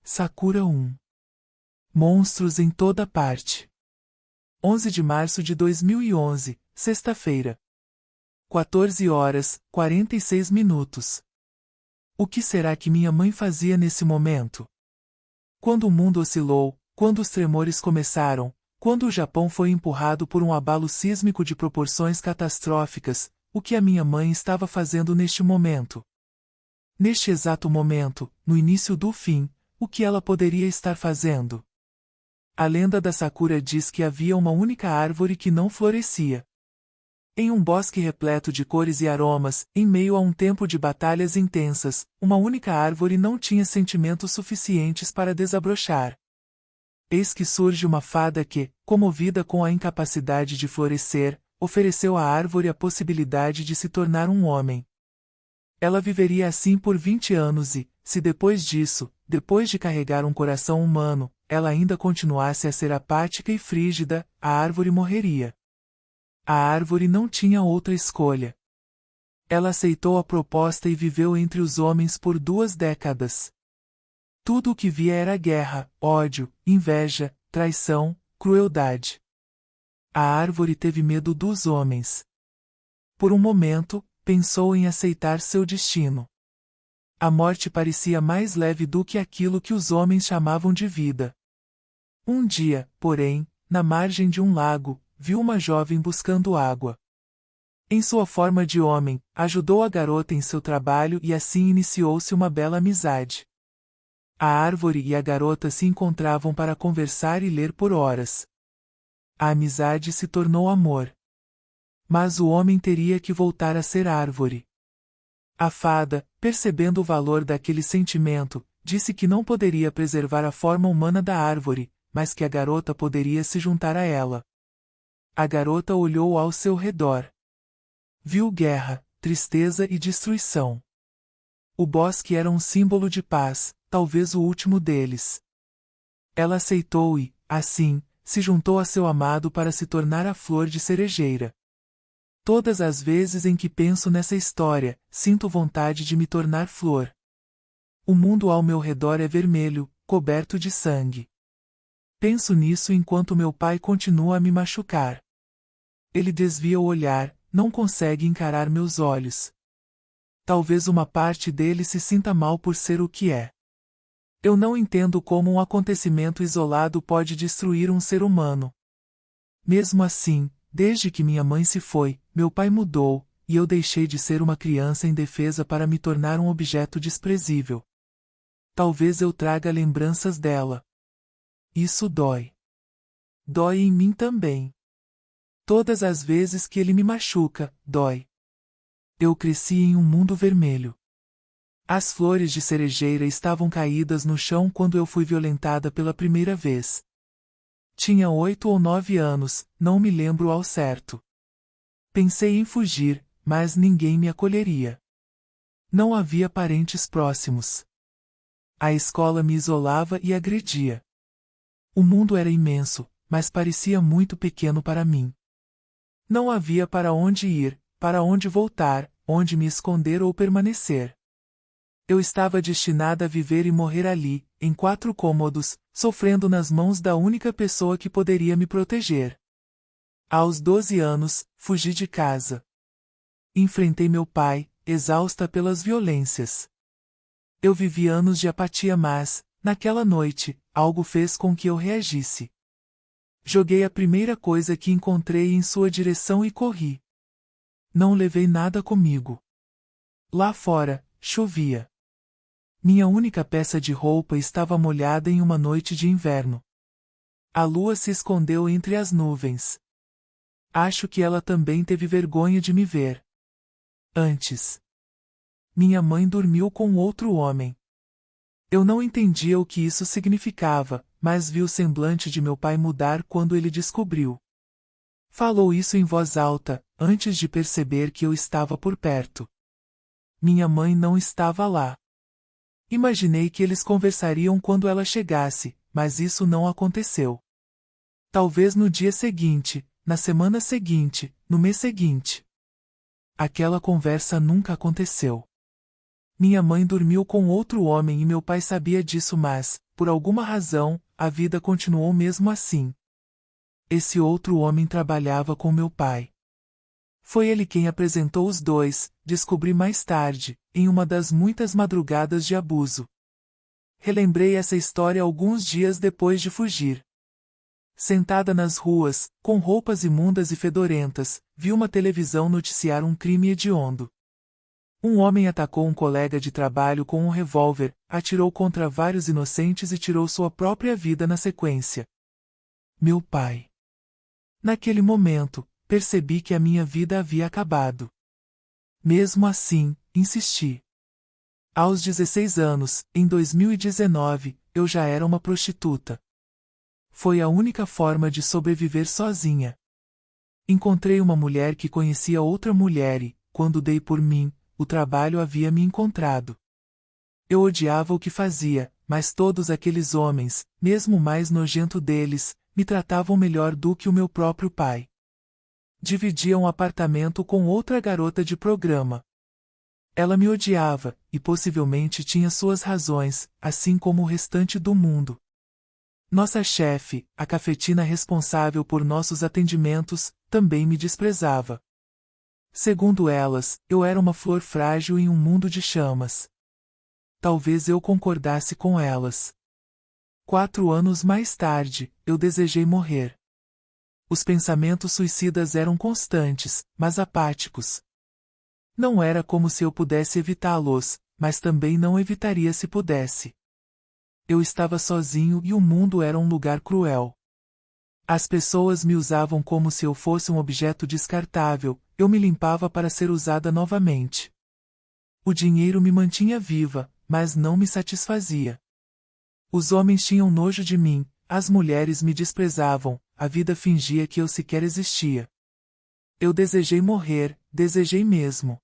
Sakura 1. Monstros em toda parte. 11 de março de 2011, sexta-feira. 14 horas, 46 minutos. O que será que minha mãe fazia nesse momento? Quando o mundo oscilou, quando os tremores começaram, quando o Japão foi empurrado por um abalo sísmico de proporções catastróficas, o que a minha mãe estava fazendo neste momento? Neste exato momento, no início do fim, o que ela poderia estar fazendo? A lenda da Sakura diz que havia uma única árvore que não florescia. Em um bosque repleto de cores e aromas, em meio a um tempo de batalhas intensas, uma única árvore não tinha sentimentos suficientes para desabrochar. Eis que surge uma fada que, comovida com a incapacidade de florescer, ofereceu à árvore a possibilidade de se tornar um homem. Ela viveria assim por 20 anos e, se depois disso, depois de carregar um coração humano, ela ainda continuasse a ser apática e frígida, a árvore morreria. A árvore não tinha outra escolha. Ela aceitou a proposta e viveu entre os homens por 2 décadas. Tudo o que via era guerra, ódio, inveja, traição, crueldade. A árvore teve medo dos homens. Por um momento, pensou em aceitar seu destino. A morte parecia mais leve do que aquilo que os homens chamavam de vida. Um dia, porém, na margem de um lago, viu uma jovem buscando água. Em sua forma de homem, ajudou a garota em seu trabalho e assim iniciou-se uma bela amizade. A árvore e a garota se encontravam para conversar e ler por horas. A amizade se tornou amor. Mas o homem teria que voltar a ser árvore. A fada, percebendo o valor daquele sentimento, disse que não poderia preservar a forma humana da árvore, mas que a garota poderia se juntar a ela. A garota olhou ao seu redor. Viu guerra, tristeza e destruição. O bosque era um símbolo de paz, talvez o último deles. Ela aceitou e, assim, se juntou a seu amado para se tornar a flor de cerejeira. Todas as vezes em que penso nessa história, sinto vontade de me tornar flor. O mundo ao meu redor é vermelho, coberto de sangue. Penso nisso enquanto meu pai continua a me machucar. Ele desvia o olhar, não consegue encarar meus olhos. Talvez uma parte dele se sinta mal por ser o que é. Eu não entendo como um acontecimento isolado pode destruir um ser humano. Mesmo assim, desde que minha mãe se foi, meu pai mudou, e eu deixei de ser uma criança indefesa para me tornar um objeto desprezível. Talvez eu traga lembranças dela. Isso dói. Dói em mim também. Todas as vezes que ele me machuca, dói. Eu cresci em um mundo vermelho. As flores de cerejeira estavam caídas no chão quando eu fui violentada pela primeira vez. Tinha 8 ou 9 anos, não me lembro ao certo. Pensei em fugir, mas ninguém me acolheria. Não havia parentes próximos. A escola me isolava e agredia. O mundo era imenso, mas parecia muito pequeno para mim. Não havia para onde ir, para onde voltar, onde me esconder ou permanecer. Eu estava destinada a viver e morrer ali, em 4 cômodos, sofrendo nas mãos da única pessoa que poderia me proteger. Aos 12 anos, fugi de casa. Enfrentei meu pai, exausta pelas violências. Eu vivi anos de apatia, mas, naquela noite, algo fez com que eu reagisse. Joguei a primeira coisa que encontrei em sua direção e corri. Não levei nada comigo. Lá fora, chovia. Minha única peça de roupa estava molhada em uma noite de inverno. A lua se escondeu entre as nuvens. Acho que ela também teve vergonha de me ver. Antes. Minha mãe dormiu com outro homem. Eu não entendia o que isso significava, mas vi o semblante de meu pai mudar quando ele descobriu. Falou isso em voz alta, antes de perceber que eu estava por perto. Minha mãe não estava lá. Imaginei que eles conversariam quando ela chegasse, mas isso não aconteceu. Talvez no dia seguinte, na semana seguinte, no mês seguinte. Aquela conversa nunca aconteceu. Minha mãe dormiu com outro homem e meu pai sabia disso, mas, por alguma razão, a vida continuou mesmo assim. Esse outro homem trabalhava com meu pai. Foi ele quem apresentou os dois, descobri mais tarde, em uma das muitas madrugadas de abuso. Relembrei essa história alguns dias depois de fugir. Sentada nas ruas, com roupas imundas e fedorentas, vi uma televisão noticiar um crime hediondo. Um homem atacou um colega de trabalho com um revólver, atirou contra vários inocentes e tirou sua própria vida na sequência. Meu pai. Naquele momento, percebi que a minha vida havia acabado. Mesmo assim, insisti. Aos 16 anos, em 2019, eu já era uma prostituta. Foi a única forma de sobreviver sozinha. Encontrei uma mulher que conhecia outra mulher e, quando dei por mim, o trabalho havia me encontrado. Eu odiava o que fazia, mas todos aqueles homens, mesmo o mais nojento deles, me tratavam melhor do que o meu próprio pai. Dividia um apartamento com outra garota de programa. Ela me odiava, e possivelmente tinha suas razões, assim como o restante do mundo. Nossa chefe, a cafetina responsável por nossos atendimentos, também me desprezava. Segundo elas, eu era uma flor frágil em um mundo de chamas. Talvez eu concordasse com elas. 4 anos mais tarde, eu desejei morrer. Os pensamentos suicidas eram constantes, mas apáticos. Não era como se eu pudesse evitá-los, mas também não evitaria se pudesse. Eu estava sozinho e o mundo era um lugar cruel. As pessoas me usavam como se eu fosse um objeto descartável, eu me limpava para ser usada novamente. O dinheiro me mantinha viva, mas não me satisfazia. Os homens tinham nojo de mim, as mulheres me desprezavam, a vida fingia que eu sequer existia. Eu desejei morrer, desejei mesmo.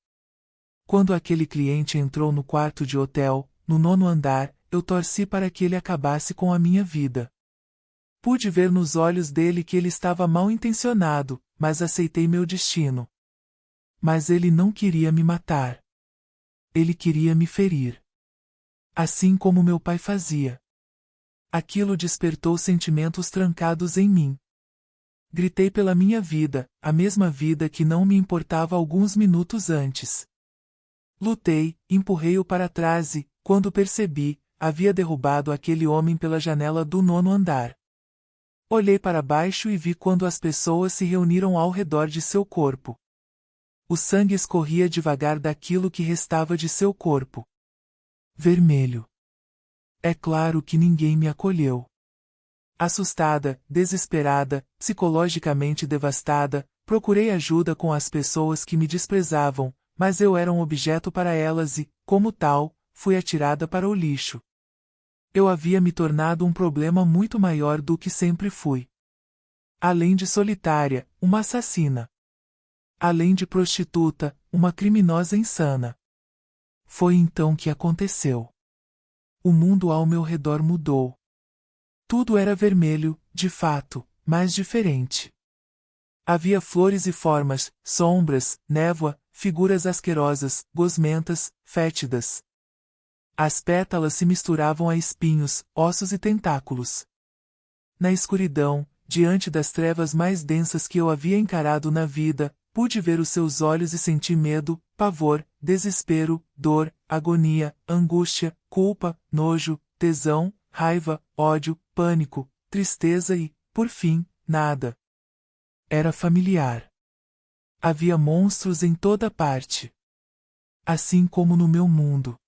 Quando aquele cliente entrou no quarto de hotel, no 9º andar, eu torci para que ele acabasse com a minha vida. Pude ver nos olhos dele que ele estava mal intencionado, mas aceitei meu destino. Mas ele não queria me matar. Ele queria me ferir. Assim como meu pai fazia. Aquilo despertou sentimentos trancados em mim. Gritei pela minha vida, a mesma vida que não me importava alguns minutos antes. Lutei, empurrei-o para trás e, quando percebi, havia derrubado aquele homem pela janela do 9º andar. Olhei para baixo e vi quando as pessoas se reuniram ao redor de seu corpo. O sangue escorria devagar daquilo que restava de seu corpo. Vermelho. É claro que ninguém me acolheu. Assustada, desesperada, psicologicamente devastada, procurei ajuda com as pessoas que me desprezavam, mas eu era um objeto para elas e, como tal, fui atirada para o lixo. Eu havia me tornado um problema muito maior do que sempre fui. Além de solitária, uma assassina. Além de prostituta, uma criminosa insana. Foi então que aconteceu. O mundo ao meu redor mudou. Tudo era vermelho, de fato, mas diferente. Havia flores e formas, sombras, névoa, figuras asquerosas, gosmentas, fétidas. As pétalas se misturavam a espinhos, ossos e tentáculos. Na escuridão, diante das trevas mais densas que eu havia encarado na vida, pude ver os seus olhos e senti medo, pavor, desespero, dor, agonia, angústia, culpa, nojo, tesão, raiva, ódio, pânico, tristeza e, por fim, nada. Era familiar. Havia monstros em toda parte. Assim como no meu mundo.